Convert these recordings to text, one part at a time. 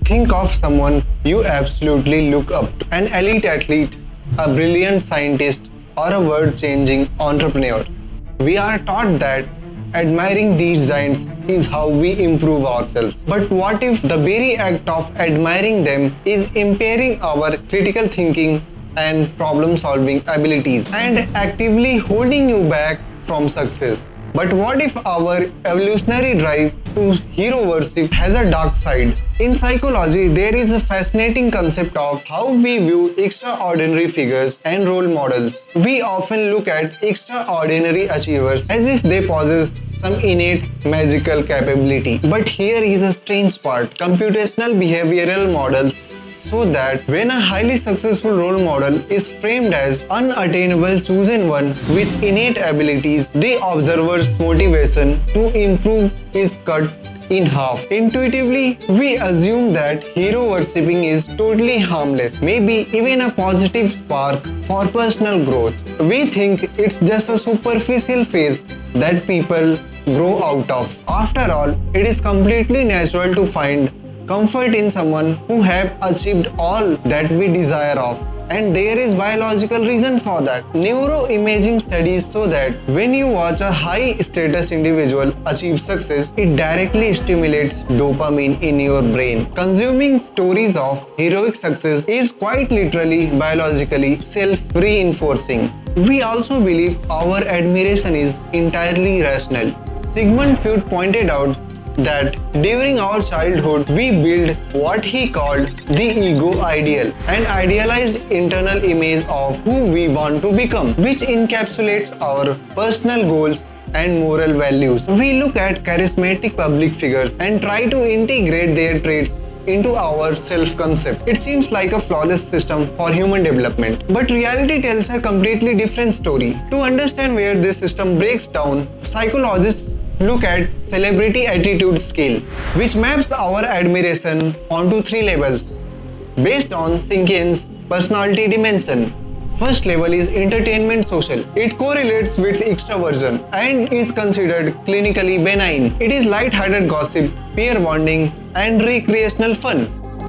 Think of someone you absolutely look up to, an elite athlete, a brilliant scientist, or a world-changing entrepreneur. We are taught that admiring these giants is how we improve ourselves. But what if the very act of admiring them is impairing our critical thinking and problem solving abilities and actively holding you back from success? But what if our evolutionary drive to hero worship has a dark side? In psychology, there is a fascinating concept of how we view extraordinary figures and role models. We often look at extraordinary achievers as if they possess some innate magical capability. But here is a strange part. Computational behavioral models so that when a highly successful role model is framed as unattainable chosen one with innate abilities, the observer's motivation to improve is cut in half. Intuitively, we assume that hero worshipping is totally harmless, maybe even a positive spark for personal growth. We think it's just a superficial phase that people grow out of. After all, it is completely natural to find comfort in someone who have achieved all that we desire of, and there is biological reason for that. Neuroimaging studies show that when you watch a high status individual achieve success, it directly stimulates dopamine in your brain. Consuming stories of heroic success is quite literally biologically self-reinforcing. We also believe our admiration is entirely rational. Sigmund Freud pointed out that during our childhood we build what he called the ego ideal, an idealized internal image of who we want to become, which encapsulates our personal goals and moral values. We look at charismatic public figures and try to integrate their traits into our self-concept. It seems like a flawless system for human development. But reality tells a completely different story. To understand where this system breaks down, psychologists look at celebrity attitude scale, which maps our admiration onto 3 levels based on Sinkian's personality dimension. First level is entertainment social. It correlates with extraversion and is considered clinically benign. It is light-hearted gossip, peer bonding, and recreational fun.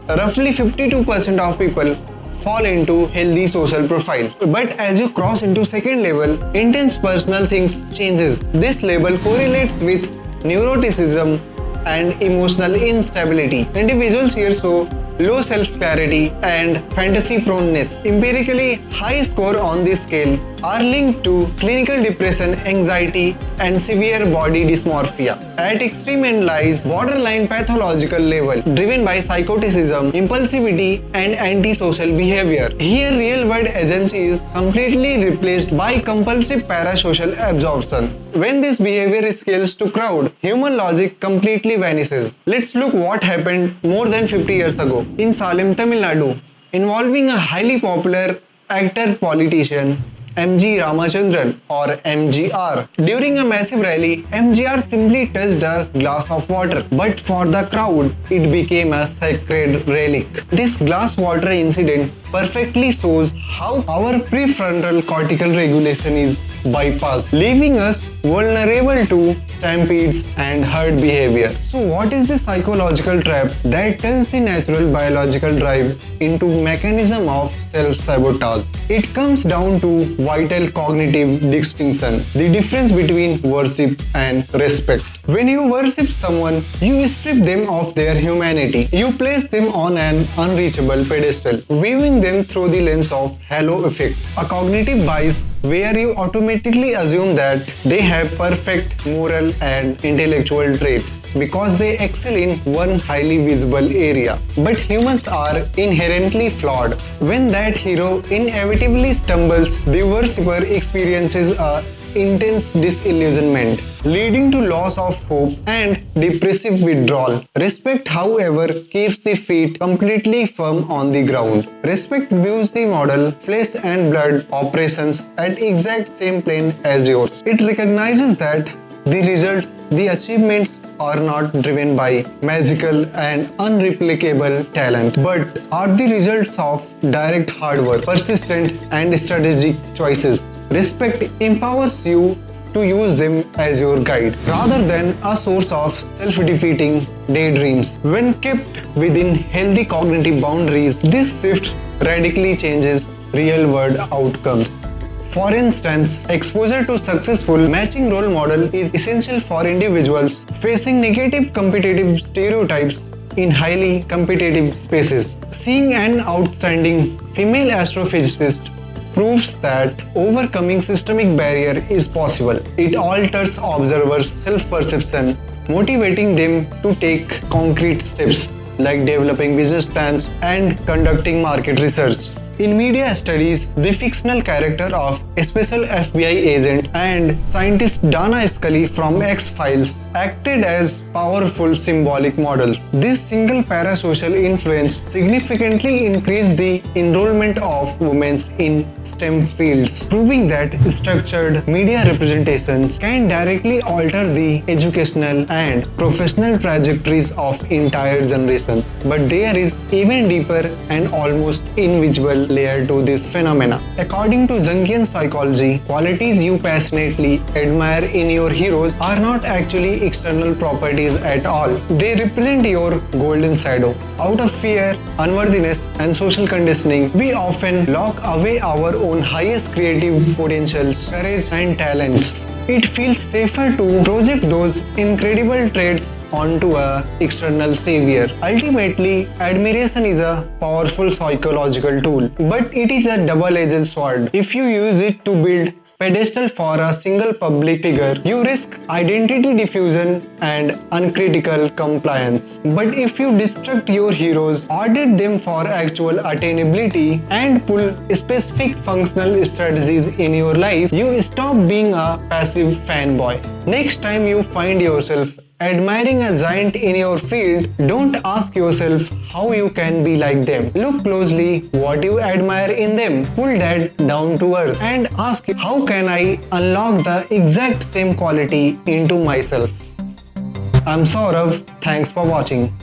Roughly 52% of people fall into healthy social profile. But as you cross into second level, intense personal things changes. This level correlates with neuroticism and emotional instability. Individuals here show low self-clarity and fantasy proneness. Empirically, high score on this scale are linked to clinical depression, anxiety, and severe body dysmorphia. At extreme end lies borderline pathological level, driven by psychoticism, impulsivity, and antisocial behavior. Here, real-world agency is completely replaced by compulsive parasocial absorption. When this behavior scales to crowd, human logic completely vanishes. Let's look what happened more than 50 years ago in Salem, Tamil Nadu, involving a highly popular actor-politician, MG Ramachandran or MGR. During a massive rally, MGR simply touched a glass of water, but for the crowd, it became a sacred relic. This glass water incident perfectly shows how our prefrontal cortical regulation is bypassed, leaving us vulnerable to stampedes and herd behavior. So what is the psychological trap that turns the natural biological drive into mechanism of self-sabotage? It comes down to vital cognitive distinction, the difference between worship and respect. When you worship someone, you strip them of their humanity. You place them on an unreachable pedestal, viewing them through the lens of halo effect, a cognitive bias where you automatically assume that they have perfect moral and intellectual traits because they excel in one highly visible area. But humans are inherently flawed. When that hero inevitably stumbles, the worshipper experiences a intense disillusionment, leading to loss of hope and depressive withdrawal. Respect, however, keeps the feet completely firm on the ground. Respect views the model, flesh and blood operations at exact same plane as yours. It recognizes that the results, the achievements are not driven by magical and unreplicable talent, but are the results of direct hard work, persistent and strategic choices. Respect empowers you to use them as your guide rather than a source of self-defeating daydreams. When kept within healthy cognitive boundaries, this shift radically changes real-world outcomes. For instance, exposure to successful matching role model is essential for individuals facing negative competitive stereotypes in highly competitive spaces. Seeing an outstanding female astrophysicist proves that overcoming systemic barrier is possible. It alters observers' self-perception, motivating them to take concrete steps like developing business plans and conducting market research. In media studies, the fictional character of a special FBI agent and scientist Dana Scully from X-Files acted as powerful symbolic models. This single parasocial influence significantly increased the enrollment of women in STEM fields, proving that structured media representations can directly alter the educational and professional trajectories of entire generations. But there is even deeper and almost invisible layer to this phenomena. According to Jungian psychology, qualities you passionately admire in your heroes are not actually external properties at all. They represent your golden shadow. Out of fear, unworthiness, and social conditioning, we often lock away our own highest creative potentials, courage, and talents. It feels safer to project those incredible traits onto an external savior. Ultimately, admiration is a powerful psychological tool, but it is a double-edged sword. If you use it to build pedestal for a single public figure, you risk identity diffusion and uncritical compliance. But if you destruct your heroes, audit them for actual attainability, and pull specific functional strategies in your life, you stop being a passive fanboy. Next time you find yourself admiring a giant in your field, don't ask yourself how you can be like them. Look closely what you admire in them. Pull that down to earth and ask, how can I unlock the exact same quality into myself? I'm Saurav. Thanks for watching.